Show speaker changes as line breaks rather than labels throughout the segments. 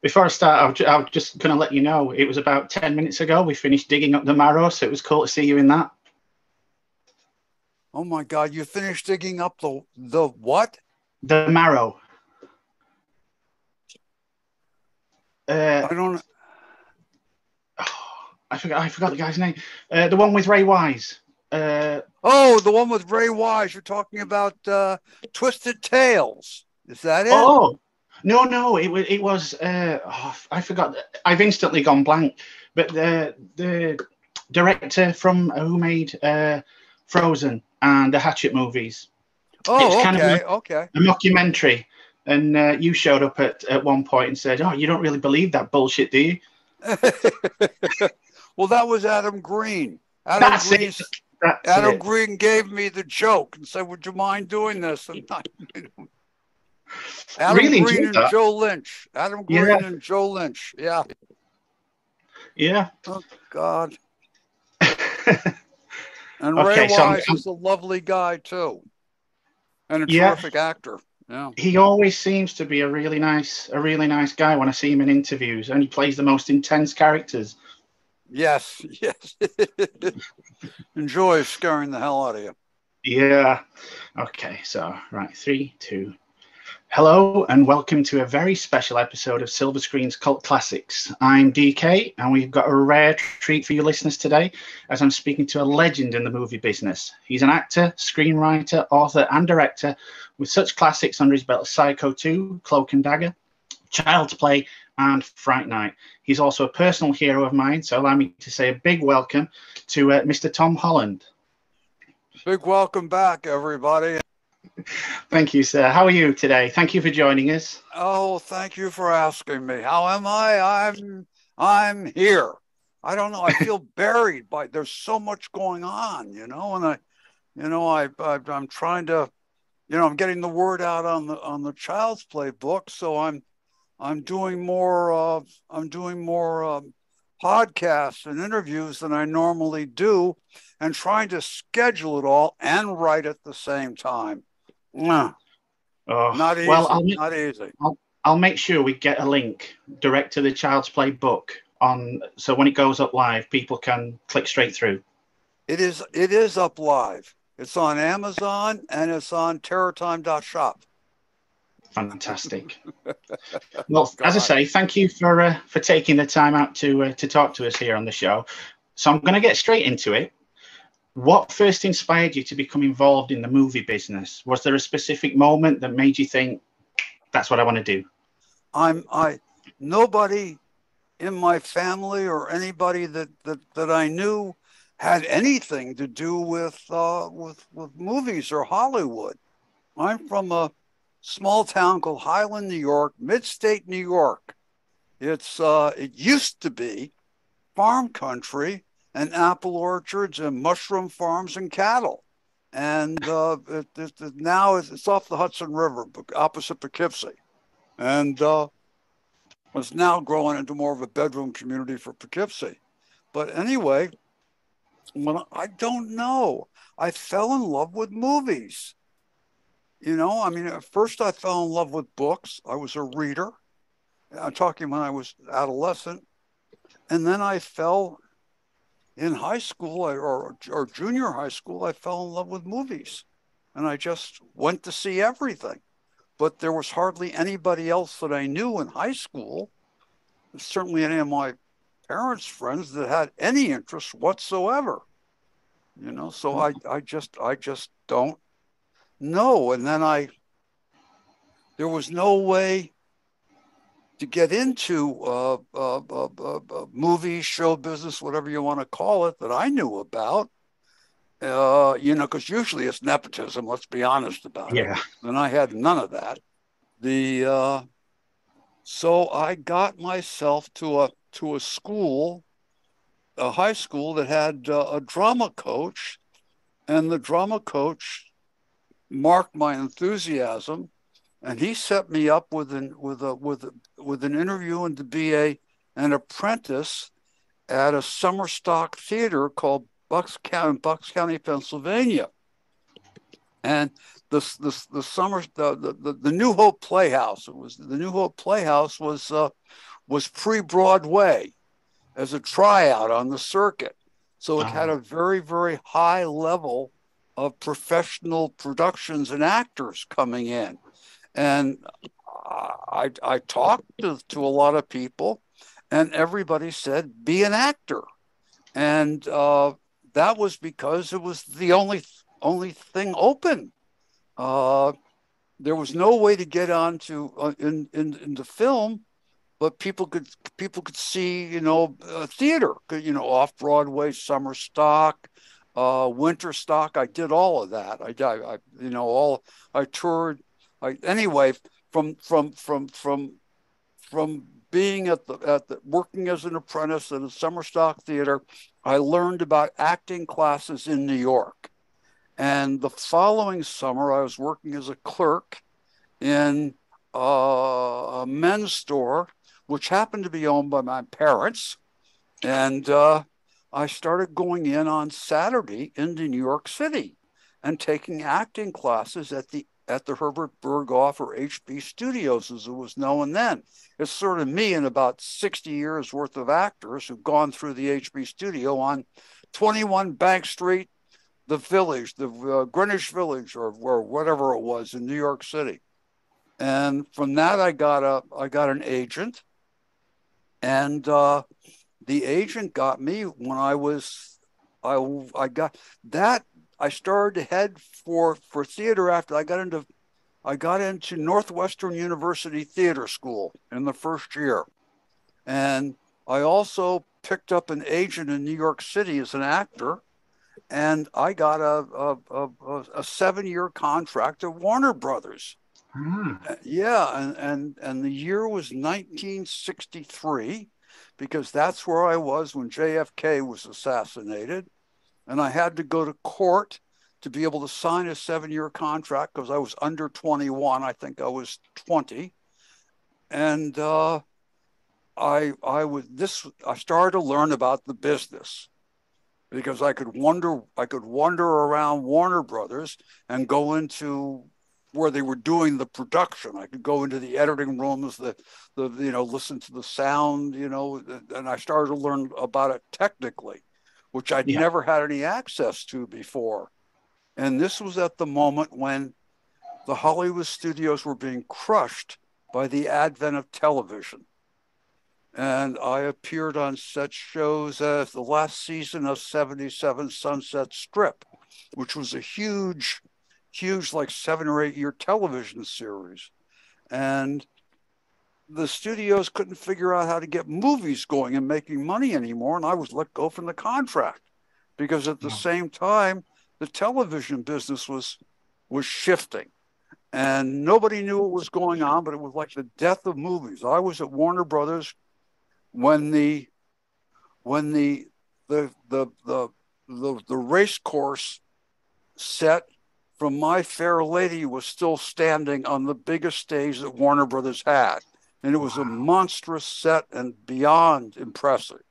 Before I start, I'm just going to let you know it was about 10 minutes ago. We finished digging up the marrow, so it was cool to see you in that.
Oh my God! You finished digging up the what?
The marrow.
I don't.
I forgot the guy's name. The one with Ray Wise.
Oh, the one with Ray Wise. You're talking about Twisted Tales. Is that it?
Oh, no. It was. I forgot. I've instantly gone blank. But the director from who made Frozen and the Hatchet movies.
Oh,
it's kind
okay,
of
okay.
a mockumentary. And you showed up at one point and said, "Oh, you don't really believe that bullshit, do you?"
Well, that was Adam Green.
That's it.
Adam Green gave me the joke and said, "Would you mind doing this?" And Adam
really
Green and
that.
Joe Lynch. Adam Green and Joe Lynch. Yeah.
Yeah.
Oh God. And Ray Wise is a lovely guy too, and a terrific actor. Yeah.
He always seems to be a really nice guy when I see him in interviews, and he plays the most intense characters.
Yes. Enjoys scaring the hell out of you.
Yeah. Okay, so right, 3, 2. Hello and welcome to a very special episode of Silver Screen's Cult Classics. I'm D.K. and we've got a rare treat for you listeners today as I'm speaking to a legend in the movie business. He's an actor, screenwriter, author and director with such classics under his belt as Psycho 2, Cloak and Dagger, Child's Play and Fright Night. He's also a personal hero of mine, so allow me to say a big welcome to Mr. Tom Holland.
Big welcome back, everybody.
Thank you, sir. How are you today? Thank you for joining us.
Oh, thank you for asking me. How am I? I'm here. I don't know. I feel buried by. There's so much going on, and I'm trying to, I'm getting the word out on the Child's Play book. So I'm doing more podcasts and interviews than I normally do, and trying to schedule it all and write at the same time. Not easy.
Well,
not easy.
I'll make sure we get a link direct to the Child's Play book so when it goes up live, people can click straight through.
It is up live. It's on Amazon and it's on terrortime.shop.
Fantastic. Well, as I say, thank you for taking the time out to talk to us here on the show. So I'm going to get straight into it. What first inspired you to become involved in the movie business? Was there a specific moment that made you think, that's what I want to do?
Nobody in my family or anybody that I knew had anything to do with movies or Hollywood. I'm from a small town called Highland, New York, mid-state New York. It used to be farm country and apple orchards and mushroom farms and cattle. And now it's off the Hudson River, opposite Poughkeepsie. And it's now growing into more of a bedroom community for Poughkeepsie. But anyway, I don't know. I fell in love with movies. At first I fell in love with books. I was a reader. I'm talking when I was adolescent. And then I fell in high school or junior high school, I fell in love with movies, and I just went to see everything. But there was hardly anybody else that I knew in high school, certainly any of my parents' friends, that had any interest whatsoever. So I just don't know. And then there was no way to get into movies, show business, whatever you want to call it, that I knew about, because usually it's nepotism, let's be honest about it. And I had none of that. So I got myself to a school, a high school that had a drama coach, and the drama coach marked my enthusiasm. And he set me up with an interview and to be an apprentice at a summer stock theater called Bucks County, Pennsylvania. And the summer the New Hope Playhouse. It was the New Hope Playhouse was pre-Broadway as a tryout on the circuit. So it had a very, very high level of professional productions and actors coming in. And I talked to a lot of people, and everybody said, be an actor. And that was because it was the only thing open. There was no way to get onto into film, but people could see, theater, off Broadway, summer stock, winter stock. I did all of that. I toured. Anyway, from being at the working as an apprentice at a summer stock theater, I learned about acting classes in New York. And the following summer, I was working as a clerk in a men's store, which happened to be owned by my parents. And I started going in on Saturday into New York City and taking acting classes at the Herbert Berghoff or HB Studios, as it was known then. It's sort of me and about 60 years worth of actors who've gone through the HB studio on 21 Bank Street, the Village, the Greenwich Village, or whatever it was in New York City. And from that, I got an agent, and the agent got me when I got that. I started to head for theater after I got into Northwestern University Theater School in the first year. And I also picked up an agent in New York City as an actor, and I got a 7-year contract at Warner Brothers. Yeah, and the year was 1963, because that's where I was when JFK was assassinated. And I had to go to court to be able to sign a 7-year contract because I was under 21. I think I was 20. And I started to learn about the business, because I could wander around Warner Brothers and go into where they were doing the production. I could go into the editing rooms, listen to the sound, and I started to learn about it technically, which I'd never had any access to before. And this was at the moment when the Hollywood studios were being crushed by the advent of television. And I appeared on such shows as the last season of 77 Sunset Strip, which was a huge, like 7 or 8 year television series. And the studios couldn't figure out how to get movies going and making money anymore. And I was let go from the contract, because at the same time, the television business was shifting, and nobody knew what was going on, but it was like the death of movies. I was at Warner Brothers when the race course set from My Fair Lady was still standing on the biggest stage that Warner Brothers had. And it was a monstrous set and beyond impressive.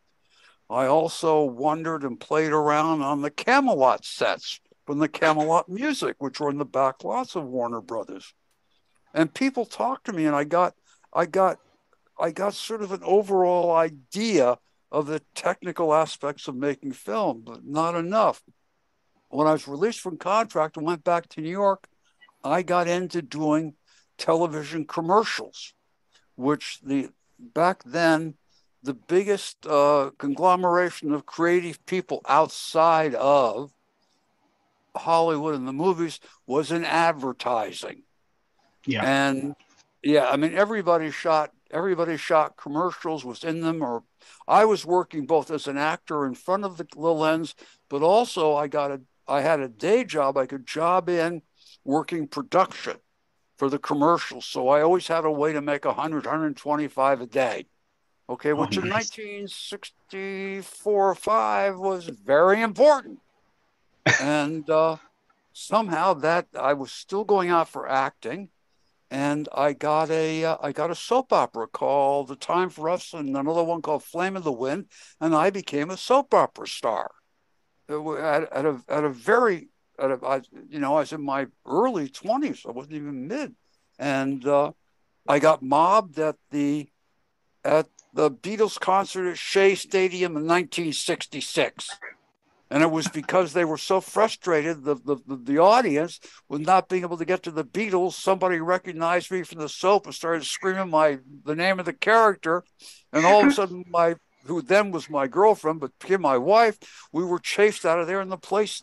I also wandered and played around on the Camelot sets from the Camelot Music, which were in the back lots of Warner Brothers. And people talked to me, and I got sort of an overall idea of the technical aspects of making film, but not enough. When I was released from contract and went back to New York, I got into doing television commercials, which back then, the biggest conglomeration of creative people outside of Hollywood and the movies was in advertising.
Yeah.
And I mean, everybody shot commercials, was in them, or I was working both as an actor in front of the lens, but also I had a day job. I could job in working production for the commercials. So I always had a way to make 100, 125 a day. Okay, which in 1964 or 5 was very important. And somehow that I was still going out for acting, and I got a soap opera called The Time for Us, and another one called Flame of the Wind, and I became a soap opera star at a very I was in my early 20s. I wasn't even mid. And I got mobbed at the Beatles concert at Shea Stadium in 1966. And it was because they were so frustrated, the audience, with not being able to get to the Beatles. Somebody recognized me from the soap and started screaming the name of the character. And all of a sudden, who then was my girlfriend, but became my wife, we were chased out of there, and the police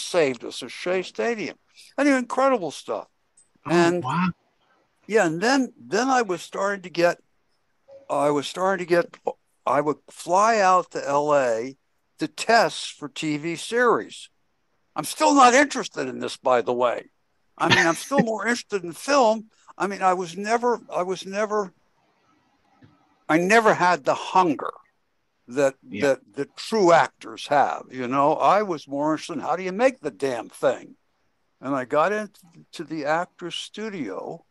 saved us at Shea Stadium. Anyway, incredible stuff.
Oh, wow.
Yeah, and then I would fly out to LA to test for TV series. I'm still not interested in this, by the way. I mean, I'm still more interested in film. I mean, I never had the hunger that true actors have. I was more interested in how do you make the damn thing. And I got into the actor's studio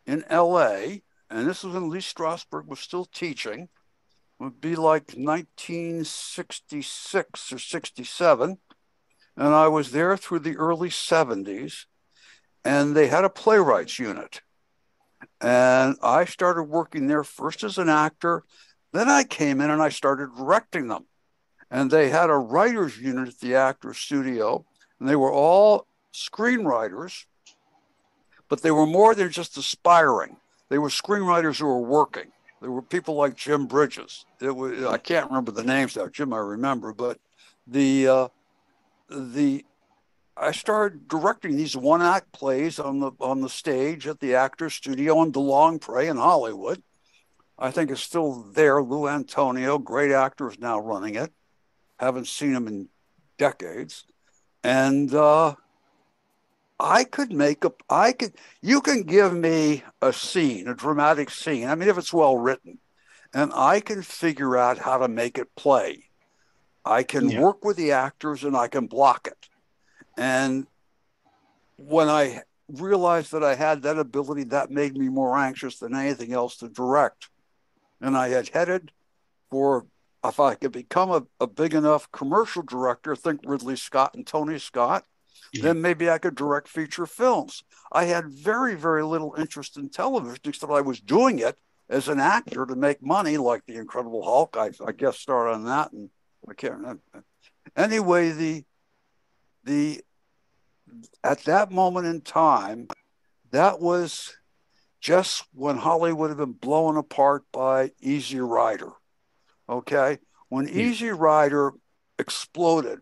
in LA, and this was when Lee Strasberg was still teaching. It would be like 1966 or 67. And I was there through the early 70s, and they had a playwrights unit. And I started working there first as an actor. Then I came in and I started directing them. And they had a writer's unit at the actor's studio, and they were all screenwriters, but they were more than just aspiring. They were screenwriters who were working. There were people like Jim Bridges. I can't remember the names now. Jim, I remember, but I started directing these one-act plays on the stage at the Actors Studio in DeLong Prey in Hollywood. I think it's still there. Lou Antonio, great actor, is now running it. Haven't seen him in decades, and you can give me a scene, a dramatic scene. I mean, if it's well written, and I can figure out how to make it play. I can work with the actors and I can block it. And when I realized that I had that ability, that made me more anxious than anything else to direct. And I had headed for, if I could become a big enough commercial director, think Ridley Scott and Tony Scott, then maybe I could direct feature films. I had very, very little interest in television, except I was doing it as an actor to make money, like The Incredible Hulk. I guess started on that, and I can't remember. Anyway, at that moment in time, that was just when Hollywood had been blown apart by Easy Rider. Okay, when Easy Rider exploded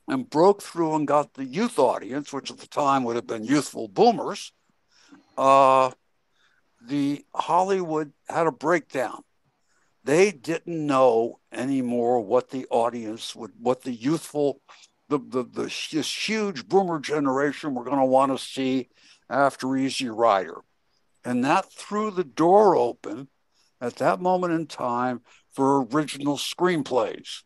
and broke through and got the youth audience, which at the time would have been youthful boomers, the Hollywood had a breakdown. They didn't know anymore what the audience would, what the youthful, this huge boomer generation were going to want to see after Easy Rider. And that threw the door open at that moment in time for original screenplays.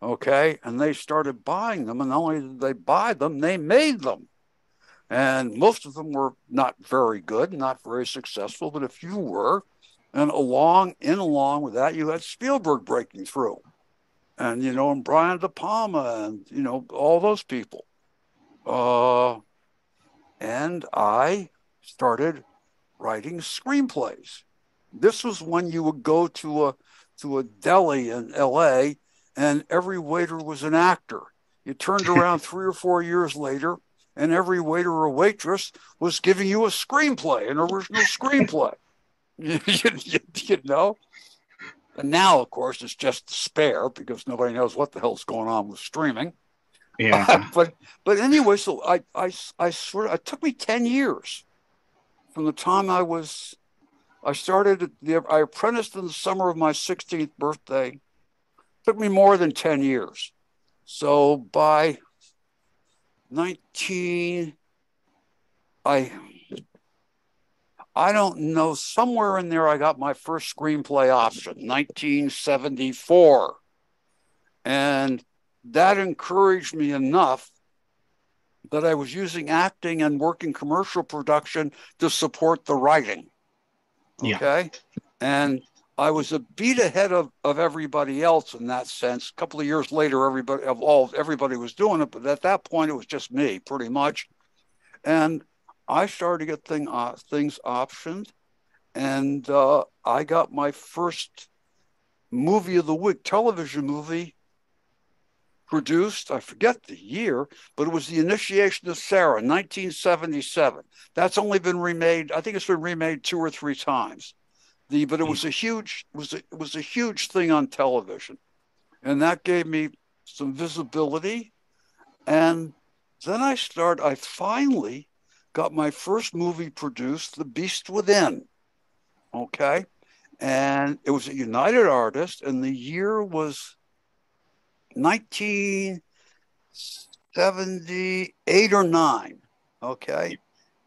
Okay. And they started buying them. And not only did they buy them, they made them. And most of them were not very good, not very successful, but a few were. And along with that, you had Spielberg breaking through. And, and Brian De Palma and, all those people. And I started writing screenplays. This was when you would go to a deli in LA and every waiter was an actor. You turned around 3 or 4 years later and every waiter or waitress was giving you a screenplay, an original screenplay. And now, of course, it's just despair because nobody knows what the hell's going on with streaming.
Yeah.
But anyway, so I it took me 10 years from the time I apprenticed in the summer of my 16th birthday. It took me more than 10 years. So by I don't know, somewhere in there I got my first screenplay option, 1974. And that encouraged me enough that I was using acting and working commercial production to support the writing. Okay. Yeah. And I was a beat ahead of everybody else in that sense. A couple of years later, everybody was doing it, but at that point, it was just me, pretty much. And I started to get things optioned, and I got my first movie of the week, television movie, produced. I forget the year, but it was The Initiation of Sarah, 1977. That's only been remade. I think it's been remade 2 or 3 times. But it was a huge thing on television, and that gave me some visibility. And then I finally got my first movie produced, The Beast Within. Okay, and it was a United Artists, and the year was 1978 or 9. Okay.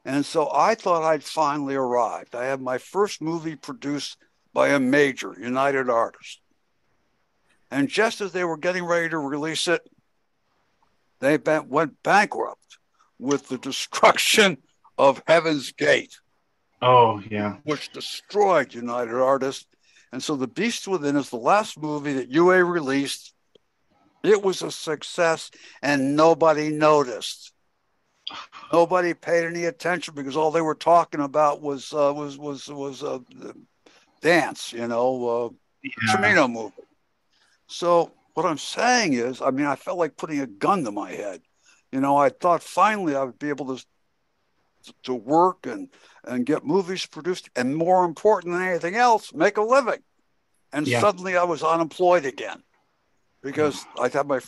And so I thought I'd finally arrived. I had my first movie produced by a major United Artist. And just as they were getting ready to release it, they went bankrupt with the destruction of Heaven's Gate.
Oh, yeah.
Which destroyed United Artists. And so The Beast Within is the last movie that UA released. It was a success, and nobody noticed. Nobody paid any attention because all they were talking about was dance, Cimino movie. So what I'm saying is, I felt like putting a gun to my head. I thought finally I would be able to work and get movies produced, and more important than anything else, make a living. And suddenly I was unemployed again because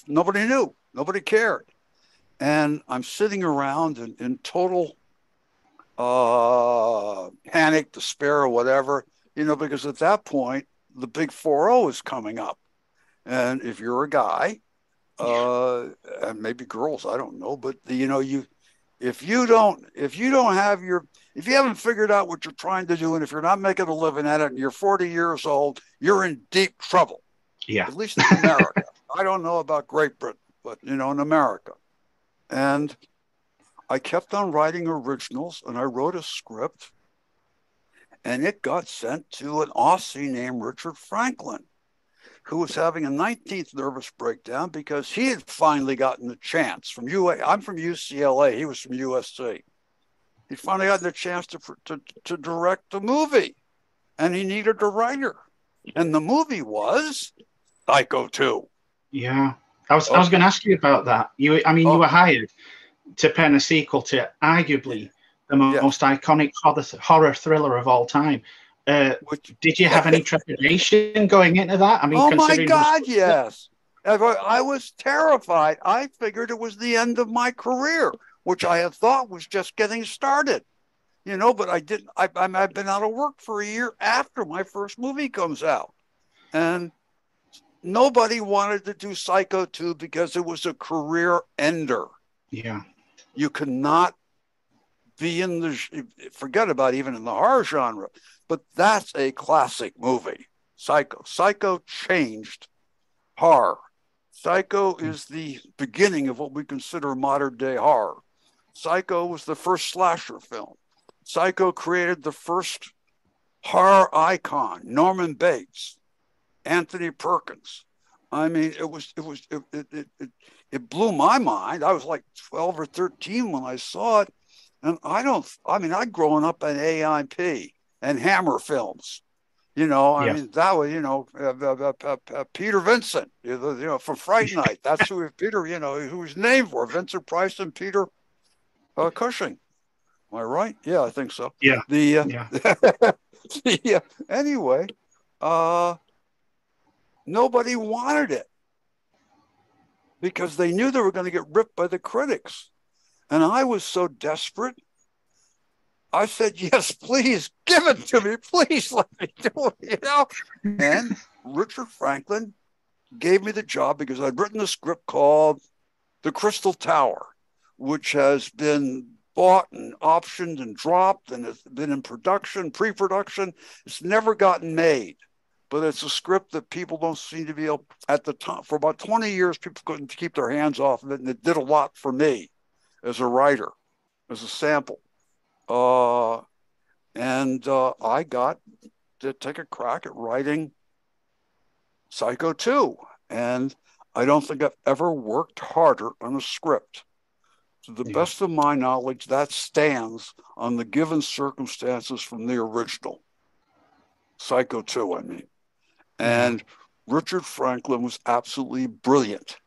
nobody knew, nobody cared. And I'm sitting around in total panic, despair, or whatever, because at that point, the big 4-0 is coming up. And if you're a guy, and maybe girls, I don't know, but if you haven't figured out what you're trying to do, and if you're not making a living at it, and you're 40 years old, you're in deep trouble.
Yeah.
At least in America. I don't know about Great Britain, but in America. And I kept on writing originals, and I wrote a script, and it got sent to an Aussie named Richard Franklin, who was having a 19th nervous breakdown because he had finally gotten the chance from UA. I'm from UCLA. He was from USC. He finally got the chance to direct the movie, and he needed a writer. And the movie was Psycho 2.
Yeah. I was going to ask you about that. You were hired to pen a sequel to arguably the most iconic horror thriller of all time. Did you have any trepidation going into that?
Oh my God, yes. I was terrified. I figured it was the end of my career, which I had thought was just getting started. But I didn't. I've been out of work for a year after my first movie comes out, and nobody wanted to do Psycho 2 because it was a career ender.
Yeah.
You cannot be forget about even in the horror genre, but that's a classic movie, Psycho. Psycho changed horror. Psycho is the beginning of what we consider modern day horror. Psycho was the first slasher film. Psycho created the first horror icon, Norman Bates. Anthony Perkins. It blew my mind. I was like 12 or 13 when I saw it. And I'd grown up in AIP and Hammer films. That was, Peter Vincent, from Fright Night. That's who Peter, who was named for, Vincent Price and Peter Cushing. Am I right? Yeah, I think so.
Yeah.
Anyway, nobody wanted it because they knew they were going to get ripped by the critics. And I was so desperate. I said, yes, please give it to me. Please let me do it, And Richard Franklin gave me the job because I'd written a script called The Crystal Tower, which has been bought and optioned and dropped, and it's been in production, pre-production. It's never gotten made. But it's a script that people don't seem to be able, at the time, for about 20 years, people couldn't keep their hands off of it, and it did a lot for me as a writer, as a sample. I got take a crack at writing Psycho 2. And I don't think I've ever worked harder on a script. To the best of my knowledge, that stands on the given circumstances from the original. Psycho 2, I mean. And Richard Franklin was absolutely brilliant.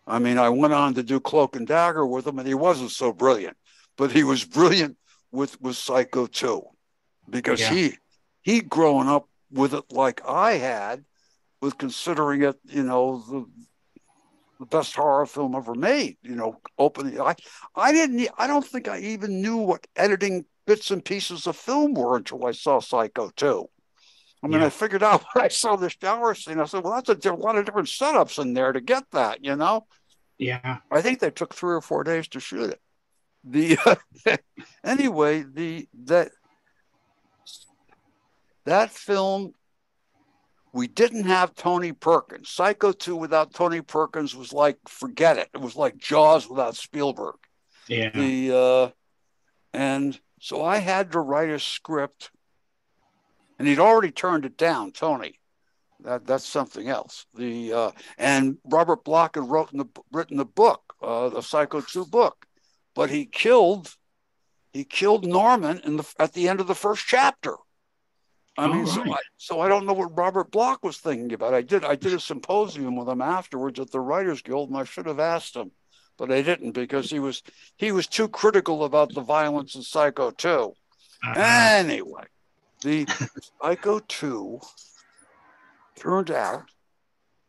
I mean, I went on to do Cloak and Dagger with him, and he wasn't so brilliant. But he was brilliant with Psycho 2. Because he'd grown up with it like I had, with considering it, you know, the best horror film ever made. You know, opening. I don't think I even knew what editing bits and pieces of film were until I saw Psycho 2. I mean, I figured out when I saw the shower scene. I said, well, that's a lot of different setups in there to get that, you know?
Yeah.
I think they took 3 or 4 days to shoot it. Anyway, that film, we didn't have Tony Perkins. Psycho 2 without Tony Perkins was like, forget it. It was like Jaws without Spielberg.
Yeah.
And so I had to write a script, and he'd already turned it down, Tony. That's something else. And Robert Bloch had written the book, the Psycho 2 book, but he killed Norman at the end of the first chapter. I mean, so I don't know what Robert Bloch was thinking about. I did a symposium with him afterwards at the Writers Guild, and I should have asked him, but I didn't, because he was too critical about the violence in Psycho 2. Anyway, the Psycho 2 turned out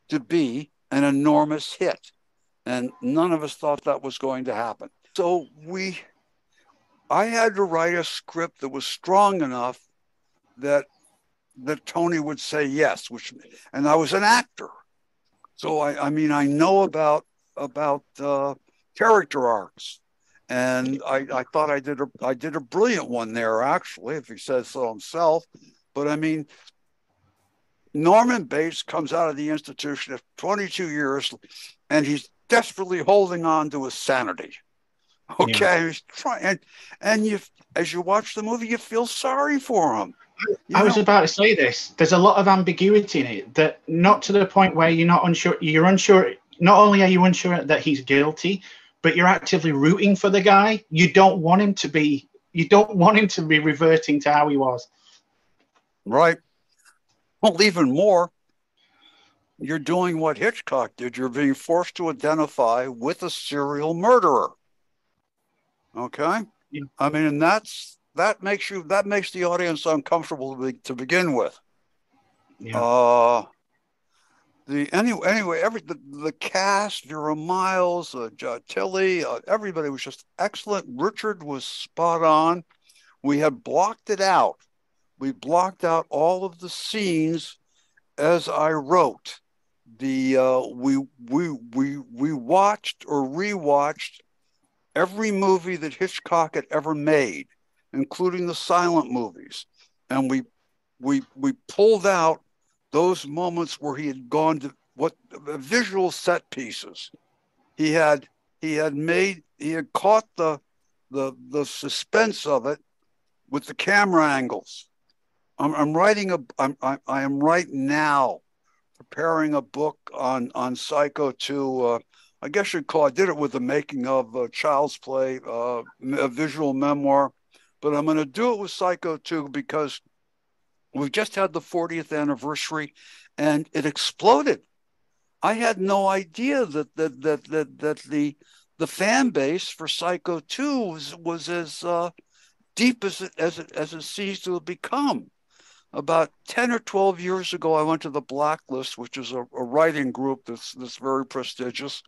to be an enormous hit, and none of us thought that was going to happen. So I had to write a script that was strong enough that Tony would say yes, and I was an actor. So I mean, I know about character arcs, and I thought I did a brilliant one there, actually, if he says so himself. But I mean, Norman Bates comes out of the institution after 22 years, and he's desperately holding on to his sanity. Okay, he's trying, and as you watch the movie, you feel sorry for him.
I was about to say this. There's a lot of ambiguity in it, that not to the point where you're not unsure. You're unsure. Not only are you unsure that he's guilty, but you're actively rooting for the guy. You don't want him to be. You don't want him to be reverting to how he was.
Right. Well, even more, you're doing what Hitchcock did. You're being forced to identify with a serial murderer. Okay.
Yeah.
I mean, and that makes the audience uncomfortable to begin with.
Yeah.
Anyway, the cast, Vera Miles, Tilly, everybody was just excellent. Richard was spot on. We had blocked it out. We blocked out all of the scenes as I wrote. We watched or rewatched every movie that Hitchcock had ever made, including the silent movies, and we pulled out those moments where he had gone to what visual set pieces. He had caught the suspense of it with the camera angles. I am right now preparing a book on Psycho 2. I guess you'd call. I did it with the making of Child's Play, a visual memoir, but I'm going to do it with Psycho 2 because we've just had the 40th anniversary, and it exploded. I had no idea that the fan base for Psycho 2 was as deep as it seems to have become. About 10 or 12 years ago, I went to the Blacklist, which is a writing group that's very prestigious,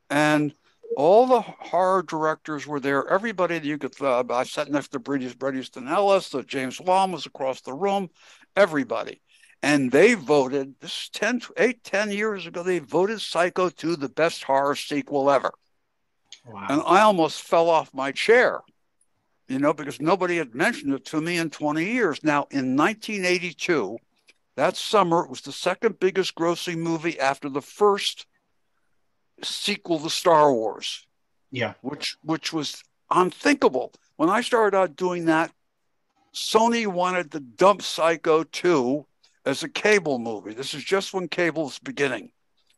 and all the horror directors were there. Everybody that you could. I sat next to Bret Easton Ellis. James Wan was across the room. Everybody, and they voted. This 10 years ago. They voted Psycho 2 the best horror sequel ever. Wow. And I almost fell off my chair, because nobody had mentioned it to me in 20 years. Now, in 1982, that summer, it was the second biggest grossing movie after the first sequel to Star Wars.
Yeah.
Which was unthinkable. When I started out doing that Sony wanted to dump Psycho 2 as a cable movie. This is just when cable's beginning.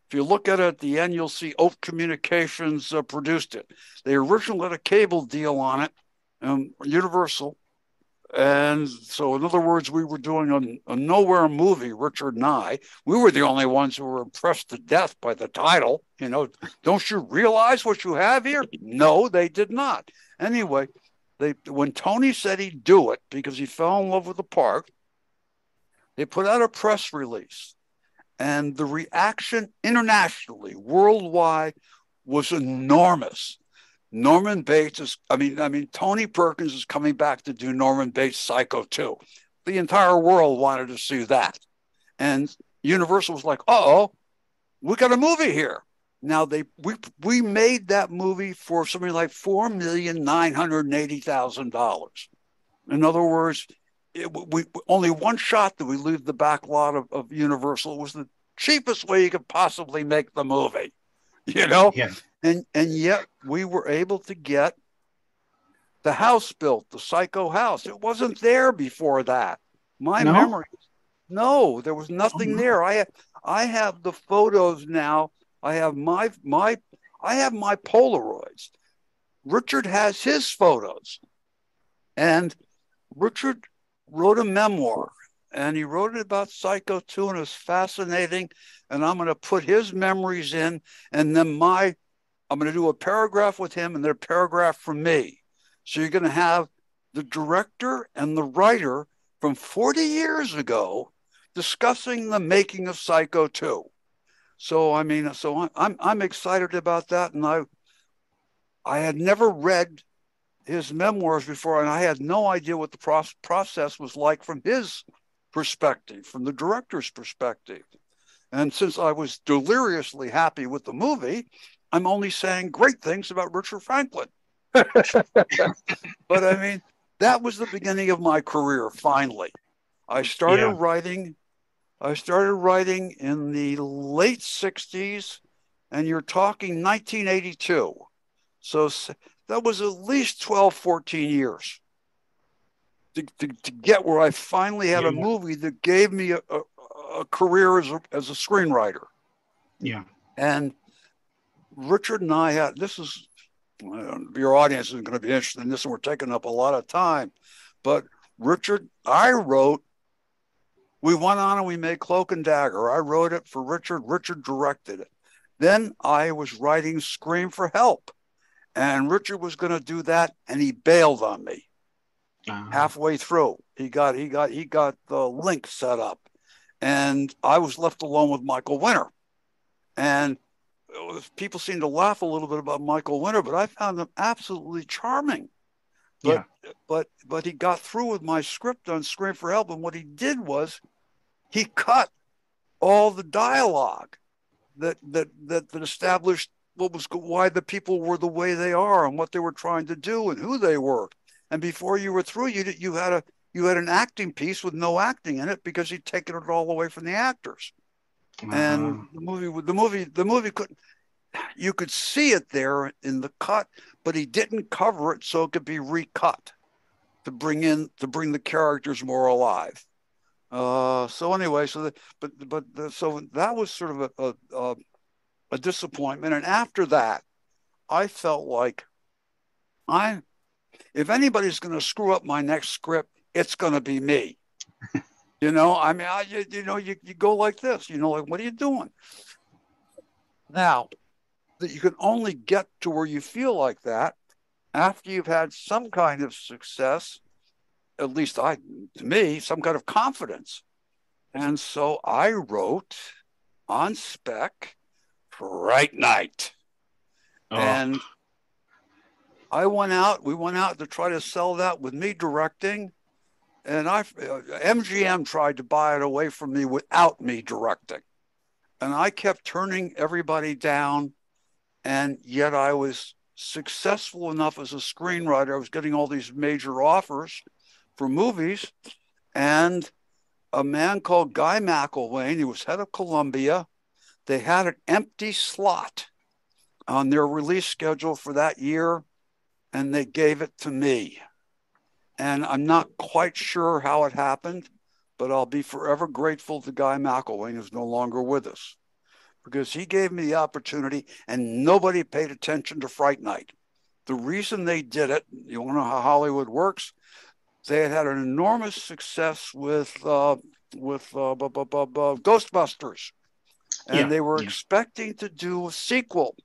If you look at it at the end, you'll see Oak Communications produced it. They originally had a cable deal on it, Universal. And so, in other words, we were doing a nowhere movie, Richard and I. We were the only ones who were impressed to death by the title. You know, don't you realize what you have here? No, they did not. Anyway, when Tony said he'd do it because he fell in love with the part, they put out a press release. And the reaction internationally, worldwide, was enormous. Norman Bates is, Tony Perkins is coming back to do Norman Bates' Psycho 2. The entire world wanted to see that. And Universal was like, uh-oh, we got a movie here. Now, we made that movie for something like $4,980,000. In other words, we only one shot that we leave the back lot of Universal. It was the cheapest way you could possibly make the movie, you know?
Yeah.
And yet we were able to get the house built, the Psycho house. It wasn't there before that. My memory, no, there was nothing there. I have the photos now. I have my Polaroids. Richard has his photos, and Richard wrote a memoir, and he wrote it about Psycho 2, and it was fascinating. And I'm going to put his memories in, and then I'm going to do a paragraph with him and then a paragraph from me. So you're going to have the director and the writer from 40 years ago discussing the making of Psycho 2. So I'm excited about that, and I had never read his memoirs before, and I had no idea what the process was like from his perspective, from the director's perspective. And since I was deliriously happy with the movie, I'm only saying great things about Richard Franklin. But that was the beginning of my career. Finally, I started writing in the late 60s, and you're talking 1982. So that was at least 12, 14 years to get where I finally had a movie that gave me a career as a screenwriter.
Yeah.
And Richard and I had, your audience isn't going to be interested in this, and we're taking up a lot of time. But Richard, we went on and we made Cloak and Dagger. I wrote it for Richard. Richard directed it. Then I was writing Scream for Help, and Richard was going to do that, and he bailed on me halfway through. He got the link set up, and I was left alone with Michael Winter. And people seem to laugh a little bit about Michael Winter, but I found him absolutely charming. But he got through with my script on Scream for Help, and what he did was he cut all the dialogue that established why the people were the way they are and what they were trying to do and who they were. And before you were through, you had an acting piece with no acting in it because he'd taken it all away from the actors. And the movie couldn't. You could see it there in the cut, but he didn't cover it so it could be recut to bring the characters more alive. So anyway, so that was sort of a disappointment. And after that, I felt like if anybody's going to screw up my next script, it's going to be me. You go like this, like, what are you doing? Now, that you can only get to where you feel like that after you've had some kind of success, at least to me, some kind of confidence. And so I wrote on spec Fright Night. And we went out to try to sell that with me directing. And MGM tried to buy it away from me without me directing. And I kept turning everybody down. And yet I was successful enough as a screenwriter. I was getting all these major offers for movies. And a man called Guy McElwain, he was head of Columbia. They had an empty slot on their release schedule for that year, and they gave it to me. And I'm not quite sure how it happened, but I'll be forever grateful to Guy McElwain, who's no longer with us, because he gave me the opportunity, and nobody paid attention to Fright Night. The reason they did it, you want to know how Hollywood works? They had an enormous success with Ghostbusters, and
Yeah,
they were
yeah,
expecting to do a sequel,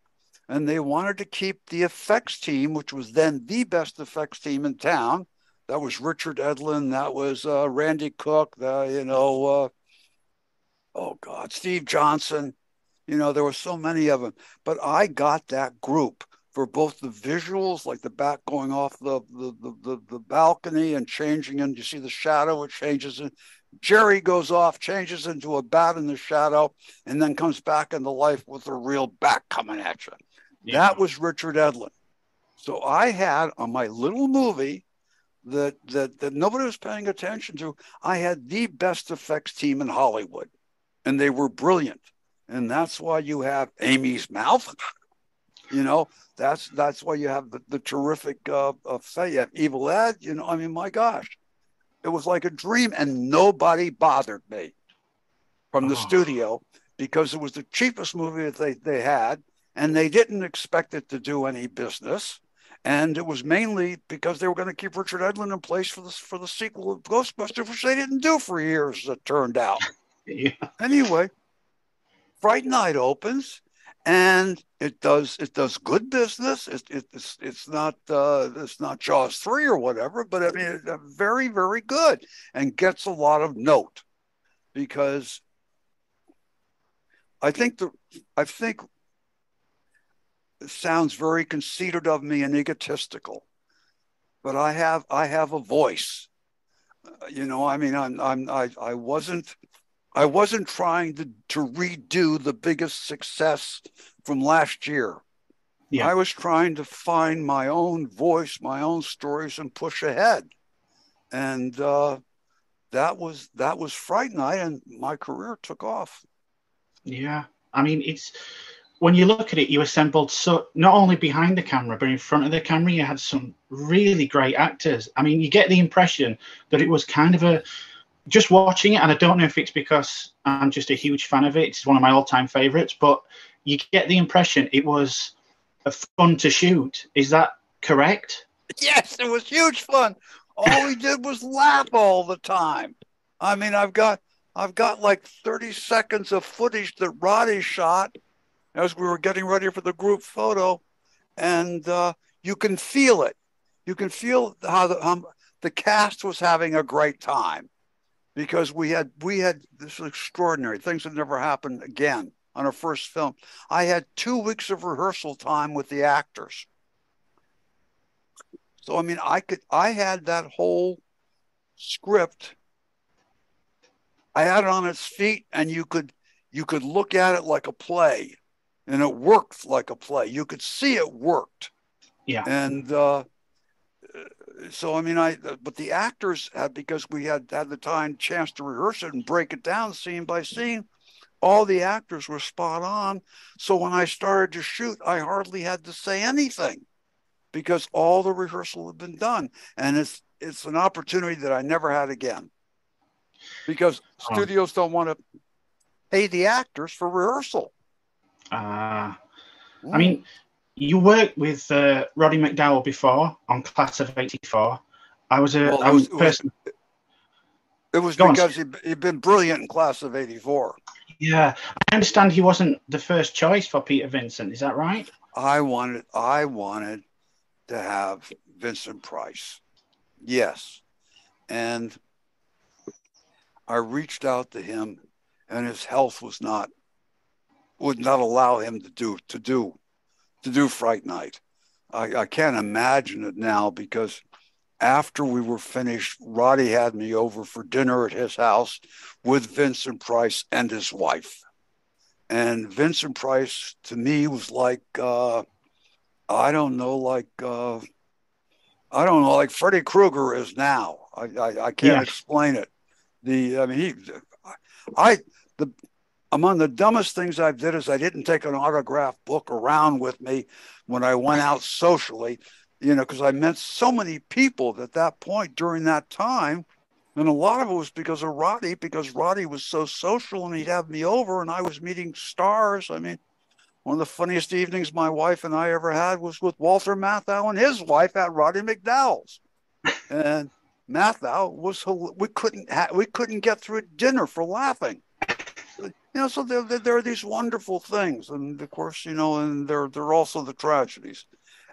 and they wanted to keep the effects team, which was then the best effects team in town. That was Richard Edlund, that was Randy Cook, oh God, Steve Johnson. There were so many of them, but I got that group for both the visuals, like the bat going off the balcony and changing, and you see the shadow, it changes. And Jerry goes off, changes into a bat in the shadow, and then comes back into life with a real bat coming at you.
yeah.
That was Richard Edlund. So I had on my little movie that nobody was paying attention to, I had the best effects team in Hollywood, and they were brilliant. And that's why you have Amy's mouth. That's why you have the terrific you have Evil Ed. My gosh, it was like a dream, and nobody bothered me from the studio because it was the cheapest movie that they had, and they didn't expect it to do any business. And it was mainly because they were going to keep Richard Edlund in place for the sequel of Ghostbusters, which they didn't do for years, as it turned out.
Yeah.
Anyway, Fright Night opens, and it does good business. It's not Jaws 3 or whatever, but I mean it's very, very good, and gets a lot of note because I think it sounds very conceited of me and egotistical, but I have a voice. I wasn't trying to redo the biggest success from last year. Yeah. I was trying to find my own voice, my own stories, and push ahead. And that was Fright Night, and my career took off.
Yeah, I mean, it's when you look at it, you assembled so not only behind the camera, but in front of the camera, you had some really great actors. I mean, you get the impression that it was kind of just watching it, and I don't know if it's because I'm just a huge fan of it. It's one of my all-time favorites, but you get the impression it was fun to shoot. Is that correct?
Yes, it was huge fun. All we did was laugh all the time. I mean, I've got like 30 seconds of footage that Roddy shot as we were getting ready for the group photo, and you can feel it. You can feel how the cast was having a great time, because we had this extraordinary things that never happened again on our first film. I had 2 weeks of rehearsal time with the actors. So, I mean, I had that whole script. I had it on its feet, and you could look at it like a play, and it worked like a play. You could see it worked.
Yeah.
And so, I mean, but the actors had, because we had the chance to rehearse it and break it down scene by scene, all the actors were spot on. So when I started to shoot, I hardly had to say anything, because all the rehearsal had been done. And it's an opportunity that I never had again, because studios don't want to pay the actors for rehearsal.
I mean, you worked with Roddy McDowall before on Class of '84. I was a person.
It was because he'd been brilliant in Class of '84.
Yeah, I understand he wasn't the first choice for Peter Vincent. Is that right?
I wanted to have Vincent Price. Yes. And I reached out to him, and his health would not allow him to do Fright Night. I can't imagine it now, because after we were finished, Roddy had me over for dinner at his house with Vincent Price and his wife. And Vincent Price to me was like, like Freddy Krueger is now. I can't explain it. Among the dumbest things I did is I didn't take an autograph book around with me when I went out socially. because I met so many people at that point during that time. And a lot of it was because of Roddy, because Roddy was so social and he'd have me over and I was meeting stars. I mean, one of the funniest evenings my wife and I ever had was with Walter Matthau and his wife at Roddy McDowell's. And Matthau was, we couldn't get through dinner for laughing. So there are these wonderful things. And of course, and there are also the tragedies.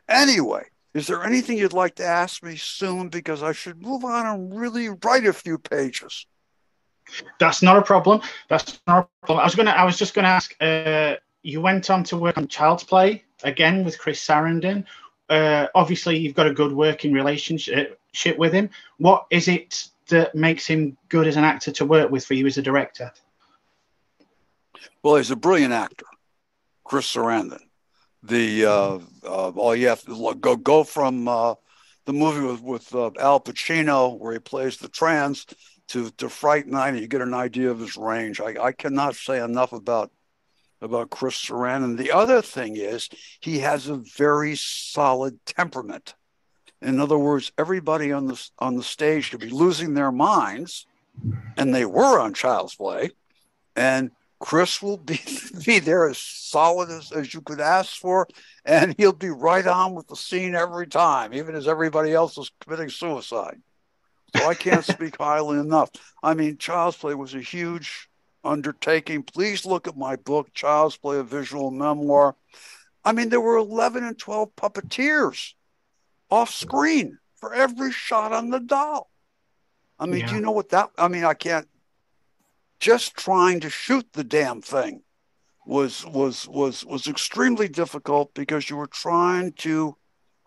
Anyway, is there anything you'd like to ask me soon? Because I should move on and really write a few pages.
That's not a problem. That's not a problem. I was just going to ask, you went on to work on Child's Play again with Chris Sarandon. Obviously, you've got a good working relationship with him. What is it that makes him good as an actor to work with for you as a director?
Well, he's a brilliant actor, Chris Sarandon. All you have to go from the movie with Al Pacino, where he plays the trans, to Fright Night, and you get an idea of his range. I cannot say enough about Chris Sarandon. The other thing is he has a very solid temperament. In other words, everybody on the stage could be losing their minds, and they were on Child's Play, and Chris will be there as solid as you could ask for, and he'll be right on with the scene every time, even as everybody else is committing suicide. So I can't speak highly enough. I mean, Child's Play was a huge undertaking. Please look at my book, Child's Play, a visual memoir. I mean, there were 11 and 12 puppeteers off screen for every shot on the doll. I mean, Do you know what that? I mean, I can't. Just trying to shoot the damn thing was extremely difficult because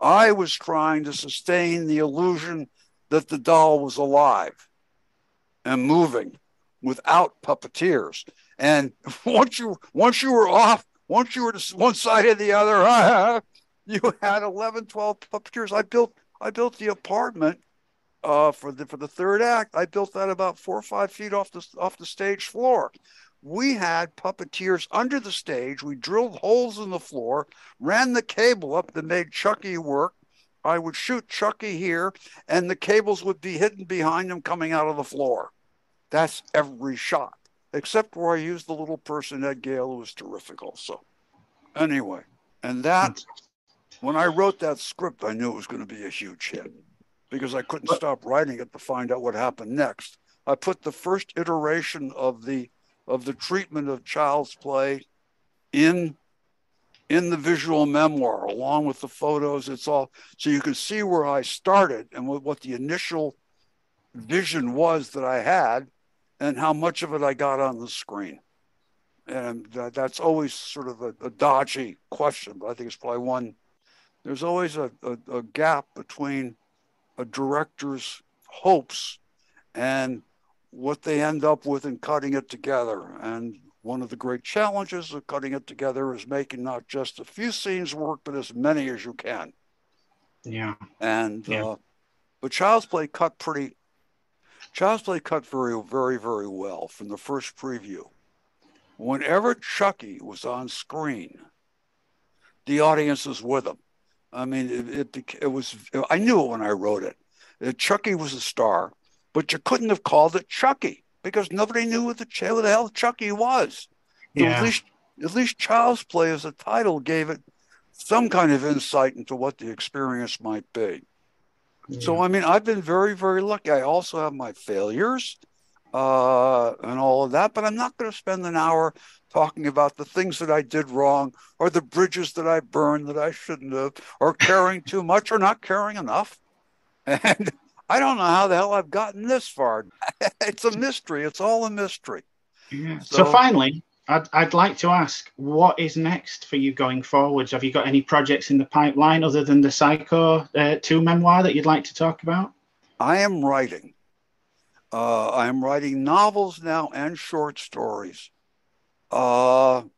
I was trying to sustain the illusion that the doll was alive and moving without puppeteers. And once you were off, once you were to one side or the other, you had 11, 12 puppeteers. I built the apartment for the third act. I built that about 4 or 5 feet off the stage floor. We had puppeteers under the stage. We drilled holes in the floor, ran the cable up that made Chucky work. I would shoot Chucky here, and the cables would be hidden behind him coming out of the floor. That's every shot, except where I used the little person, Ed Gale, who was terrific also. Anyway, and that, when I wrote that script, I knew it was going to be a huge hit because I couldn't stop writing it to find out what happened next. I put the first iteration of the treatment of Child's Play in the visual memoir, along with the photos. It's all so you can see where I started and what the initial vision was that I had and how much of it I got on the screen. And that's always sort of a dodgy question, but I think it's probably one. There's always a gap between a director's hopes and what they end up with in cutting it together. And one of the great challenges of cutting it together is making not just a few scenes work, but as many as you can.
Yeah.
And but Child's Play cut very, very, very well from the first preview. Whenever Chucky was on screen, the audience was with him. I mean, it was. I knew it when I wrote it. Chucky was a star, but you couldn't have called it Chucky because nobody knew who the hell Chucky was.
Yeah.
So at least Child's Play as a title gave it some kind of insight into what the experience might be. Yeah. So, I mean, I've been very, very lucky. I also have my failures and all of that, but I'm not going to spend an hour talking about the things that I did wrong or the bridges that I burned that I shouldn't have, or caring too much or not caring enough. And I don't know how the hell I've gotten this far. It's a mystery. It's all a mystery.
Yeah. So finally, I'd like to ask, what is next for you going forwards? Have you got any projects in the pipeline other than the Psycho 2 memoir that you'd like to talk about?
I am writing. I am writing novels now and short stories. And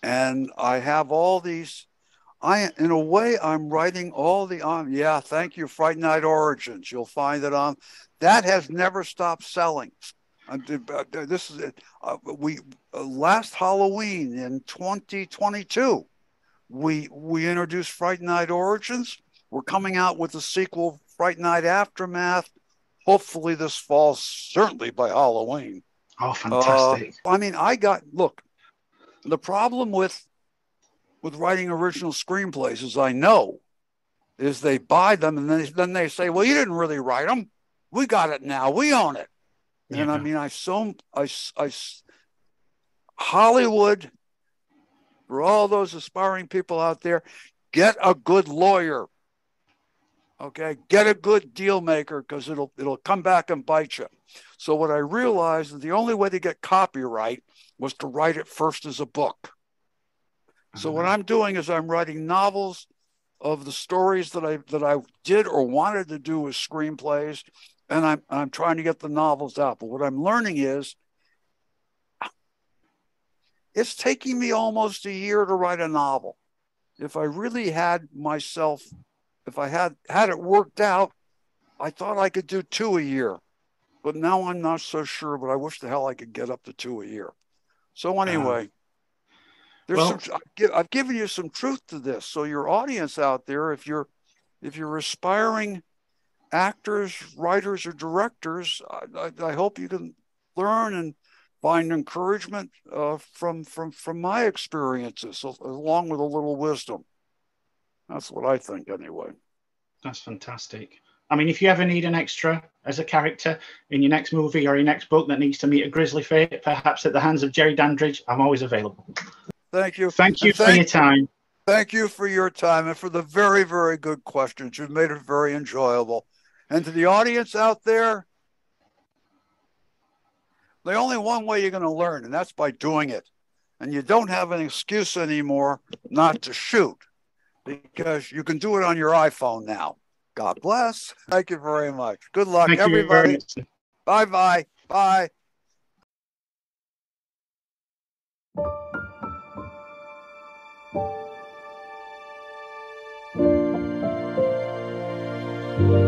I have all these. In a way, I'm writing all the thank you, Fright Night Origins. You'll find it that has never stopped selling. This is it. Last Halloween in 2022, we introduced Fright Night Origins. We're coming out with the sequel, Fright Night Aftermath, hopefully this fall, certainly by Halloween.
Oh, fantastic.
Look, the problem with writing original screenplays, as I know, is they buy them and then they say, well, you didn't really write them. We got it now. We own it.
Yeah.
And I mean, Hollywood, for all those aspiring people out there, get a good lawyer. Okay, get a good deal maker, because it'll come back and bite you. So what I realized is the only way to get copyright was to write it first as a book. So what I'm doing is I'm writing novels of the stories that I did or wanted to do as screenplays, and I'm trying to get the novels out. But what I'm learning is it's taking me almost a year to write a novel. If I really had myself, if I had it worked out, I thought I could do 2 a year. But now I'm not so sure, but I wish the hell I could get up to 2 a year. So anyway, I've given you some truth to this. So your audience out there, if you're aspiring actors, writers, or directors, I hope you can learn and find encouragement from my experiences, along with a little wisdom. That's what I think, anyway.
That's fantastic. I mean, if you ever need an extra as a character in your next movie or your next book that needs to meet a grisly fate, perhaps at the hands of Jerry Dandridge, I'm always available.
Thank you.
Thank you for your time.
Thank you for your time and for the very, very good questions. You've made it very enjoyable. And to the audience out there, the only one way you're going to learn, and that's by doing it. And you don't have an excuse anymore not to shoot, because you can do it on your iPhone now. God bless. Thank you very much. Good luck, everybody. Bye-bye. Bye.
Bye.